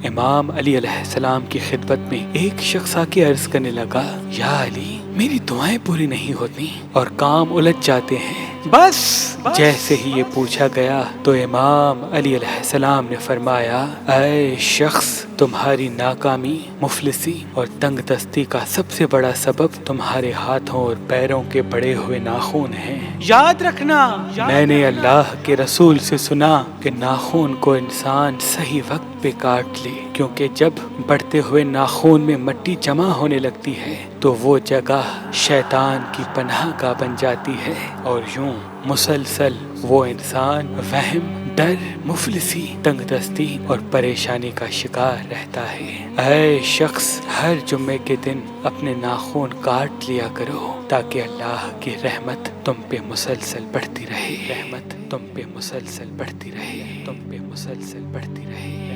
امام علی علیہ السلام کی خدمت میں ایک شخص آ کے عرض کرنے لگا، یا علی، میری دعائیں پوری نہیں ہوتی اور کام الجھ جاتے ہیں، بس جیسے ہی یہ پوچھا گیا تو امام علی علیہ السلام نے فرمایا، اے شخص، تمہاری ناکامی، مفلسی اور تنگ دستی کا سب سے بڑا سبب تمہارے ہاتھوں اور پیروں کے بڑے ہوئے ناخن ہیں۔ یاد رکھنا، میں نے اللہ کے رسول سے سنا کہ ناخن کو انسان صحیح وقت پہ کاٹ لے، کیونکہ جب بڑھتے ہوئے ناخن میں مٹی جمع ہونے لگتی ہے تو وہ جگہ شیطان کی پناہ گاہ بن جاتی ہے، اور یوں مسلسل وہ انسان وہم، ڈر، مفلسی، تنگ دستی اور پریشانی کا شکار رہتا ہے۔ اے شخص، ہر جمعے کے دن اپنے ناخن کاٹ لیا کرو تاکہ اللہ کی رحمت تم پہ مسلسل بڑھتی رہے، رحمت تم پہ مسلسل بڑھتی رہے، تم پہ مسلسل بڑھتی رہے۔